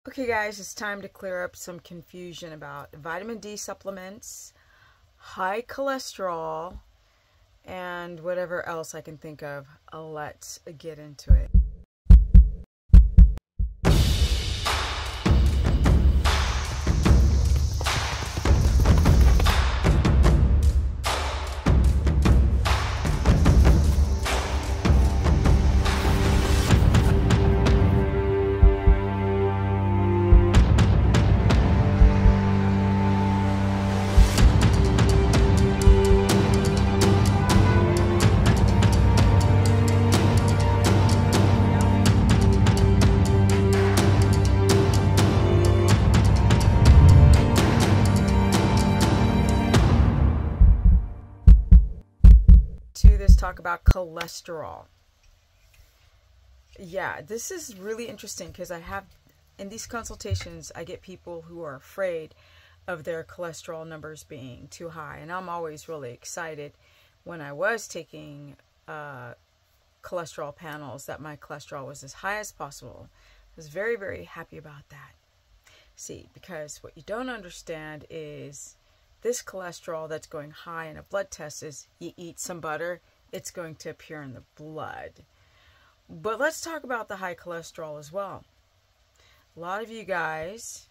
Okay guys, it's time to clear up some confusion about vitamin D supplements, high cholesterol, and whatever else I can think of. Let's get into it. Talk about cholesterol. Yeah, this is really interesting because in these consultations, I get people who are afraid of their cholesterol numbers being too high. And I'm always really excited when I was taking cholesterol panels that my cholesterol was as high as possible. I was very, very happy about that. See, because what you don't understand is this cholesterol that's going high in a blood test is you eat some butter, it's going to appear in the blood. But let's talk about the high cholesterol as well. A lot of you guys,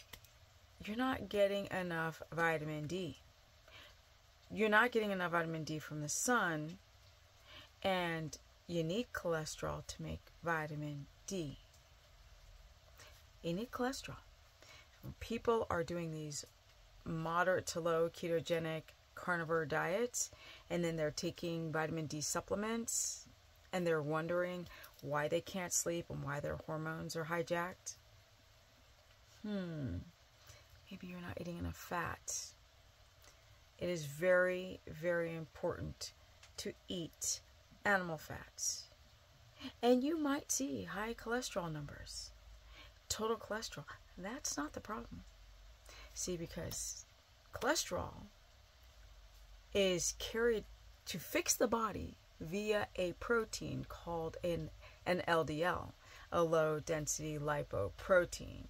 you're not getting enough vitamin D. You're not getting enough vitamin D from the sun, and you need cholesterol to make vitamin D. You need cholesterol. When people are doing these moderate to low ketogenic carnivore diets, and then they're taking vitamin D supplements, and they're wondering why they can't sleep and why their hormones are hijacked. Maybe you're not eating enough fat. It is very, very important to eat animal fats. And you might see high cholesterol numbers. Total cholesterol. That's not the problem. See, because cholesterol is carried to fix the body via a protein called an LDL, a low density lipoprotein,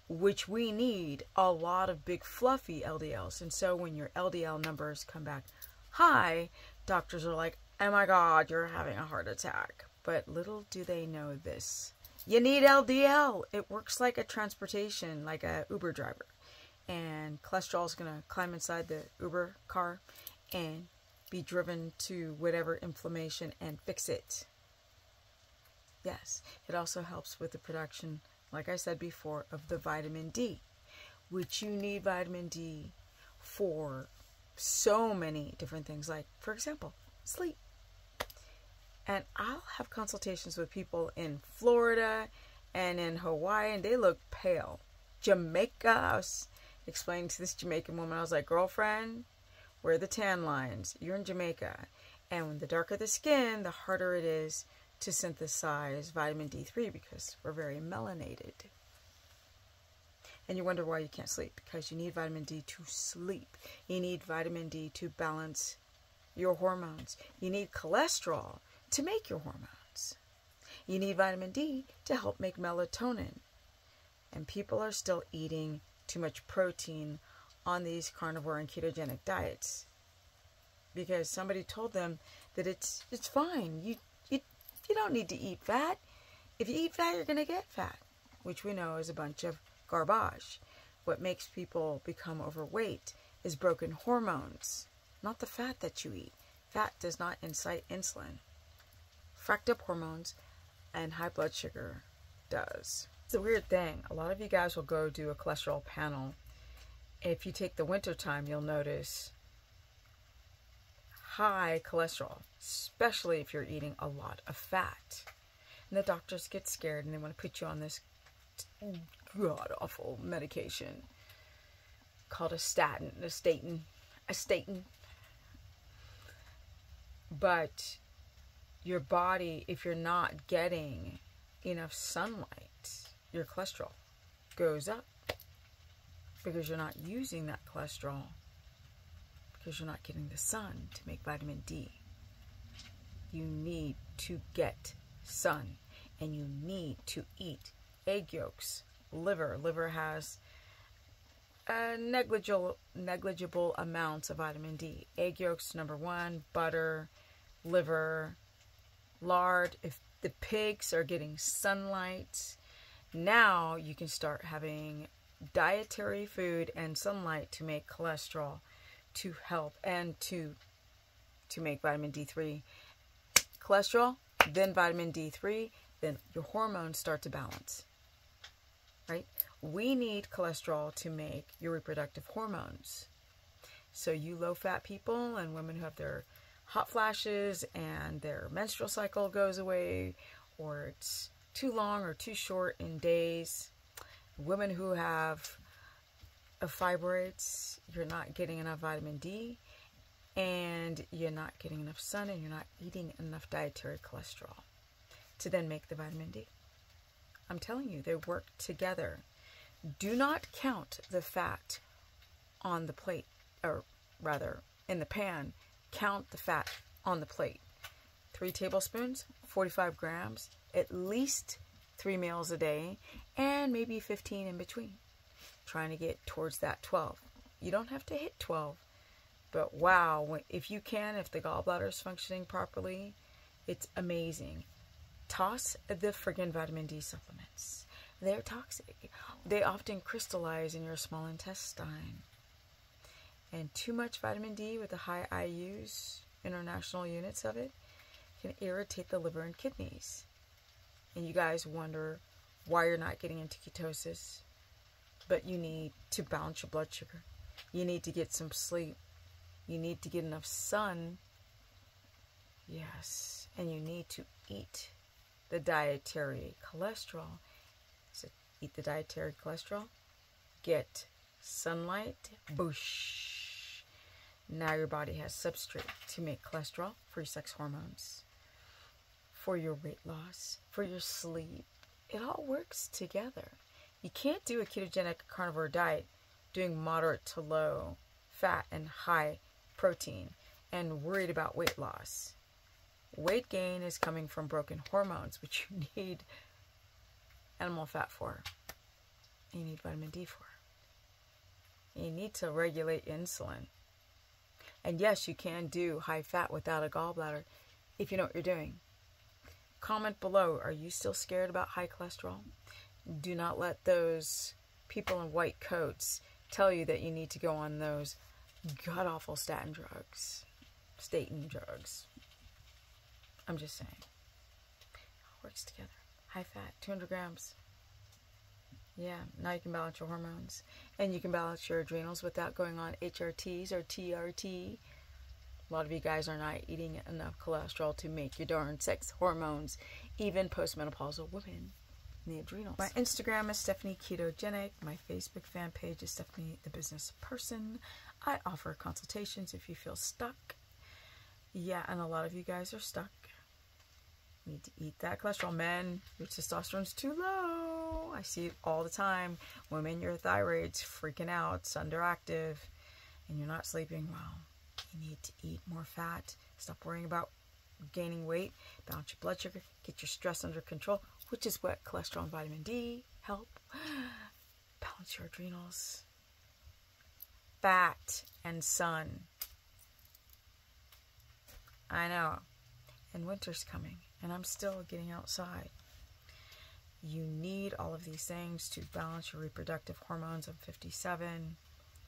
which we need a lot of big fluffy LDLs. And so when your LDL numbers come back high, doctors are like, oh my God, you're having a heart attack. But little do they know this. You need LDL. It works like a transportation, like a Uber driver. And cholesterol is going to climb inside the Uber car and be driven to whatever inflammation and fix it. Yes, it also helps with the production, like I said before, of the vitamin D, which you need vitamin D for so many different things, like, for example, sleep. And I'll have consultations with people in Florida and in Hawaii, and they look pale. Jamaica, I was explaining to this Jamaican woman, I was like, girlfriend, where are the tan lines? You're in Jamaica. And when the darker the skin, the harder it is to synthesize vitamin D3 because we're very melanated. And you wonder why you can't sleep. Because you need vitamin D to sleep. You need vitamin D to balance your hormones. You need cholesterol to make your hormones. You need vitamin D to help make melatonin. And people are still eating too much protein on these carnivore and ketogenic diets because somebody told them that it's fine. You don't need to eat fat. If you eat fat, you're going to get fat, which we know is a bunch of garbage. What makes people become overweight is broken hormones, not the fat that you eat. Fat does not incite insulin. Fracked up hormones and high blood sugar does. It's a weird thing. A lot of you guys will go do a cholesterol panel. If you take the winter time, you'll notice high cholesterol, especially if you're eating a lot of fat. And the doctors get scared and they want to put you on this god-awful medication called a statin. But your body, if you're not getting enough sunlight, your cholesterol goes up. Because you're not using that cholesterol, because you're not getting the sun to make vitamin D. You need to get sun, and you need to eat egg yolks liver. Liver has negligible amounts of vitamin D. Egg yolks, number one, butter, liver, lard. If the pigs are getting sunlight, now you can start having dietary food and sunlight to make cholesterol, to help, and to make vitamin D3. Cholesterol, then vitamin D3, then your hormones start to balance, right? We need cholesterol to make your reproductive hormones. So you low-fat people and women who have their hot flashes and their menstrual cycle goes away, or it's too long or too short in days. Women who have fibroids, you're not getting enough vitamin D, and you're not getting enough sun, and you're not eating enough dietary cholesterol to then make the vitamin D. I'm telling you, they work together. Do not count the fat on the plate, or rather, in the pan. Count the fat on the plate. 3 tablespoons, 45 grams, at least 3 meals a day, and maybe 15 in between. Trying to get towards that 12. You don't have to hit 12, but wow, if you can, if the gallbladder is functioning properly, it's amazing. Toss the friggin' vitamin D supplements. They're toxic. They often crystallize in your small intestine. And too much vitamin D with the high IUs, international units of it, can irritate the liver and kidneys. And you guys wonder why you're not getting into ketosis. But you need to balance your blood sugar. You need to get some sleep. You need to get enough sun. Yes. And you need to eat the dietary cholesterol. So eat the dietary cholesterol. Get sunlight. Boosh. Now your body has substrate to make cholesterol for your sex hormones, for your weight loss, for your sleep. It all works together. You can't do a ketogenic carnivore diet doing moderate to low fat and high protein and worried about weight loss. Weight gain is coming from broken hormones, which you need animal fat for. You need vitamin D for. You need to regulate insulin. And yes, you can do high fat without a gallbladder if you know what you're doing. Comment below, are you still scared about high cholesterol? Do not let those people in white coats tell you that you need to go on those god-awful statin drugs. I'm just saying. It all works together. High fat, 200 grams. Yeah, now you can balance your hormones. And you can balance your adrenals without going on HRTs or TRT. A lot of you guys are not eating enough cholesterol to make your darn sex hormones, even postmenopausal women. The adrenals. My Instagram is Stephanie Ketogenic. My Facebook fan page is Stephanie the Business Person. I offer consultations if you feel stuck. Yeah, and a lot of you guys are stuck. You need to eat that cholesterol. Men, your testosterone's too low. I see it all the time. Women, your thyroid's freaking out. It's underactive. And you're not sleeping well. You need to eat more fat. Stop worrying about gaining weight. Balance your blood sugar. Get your stress under control, which is what cholesterol and vitamin D help. Balance your adrenals. Fat and sun. I know. And winter's coming, and I'm still getting outside. You need all of these things to balance your reproductive hormones. I'm 57,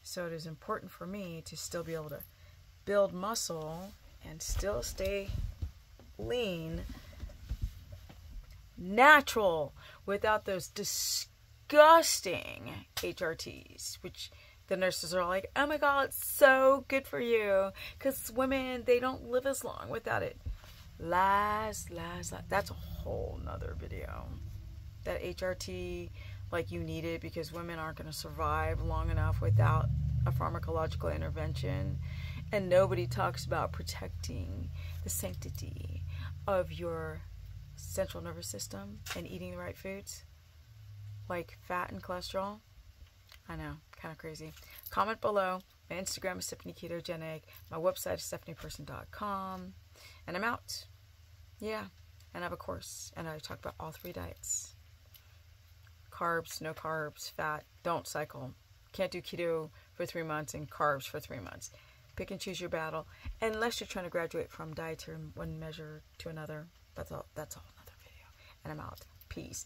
so it is important for me to still be able to build muscle and still stay lean, natural, without those disgusting HRTs, which the nurses are like, oh my God, it's so good for you, because women, they don't live as long without it. Lies. That's a whole nother video. That HRT, like, you need it because women aren't going to survive long enough without a pharmacological intervention. And nobody talks about protecting the sanctity of your central nervous system and eating the right foods, like fat and cholesterol. I know, kind of crazy. Comment below. My Instagram is Stephanie Ketogenic. My website is stephanieperson.com. And I'm out. Yeah. And I have a course. And I talk about all 3 diets. carbs, no carbs, fat, don't cycle. Can't do keto for 3 months and carbs for 3 months. Pick and choose your battle. Unless you're trying to graduate from dietary one measure to another. That's all another video. And I'm out. Peace.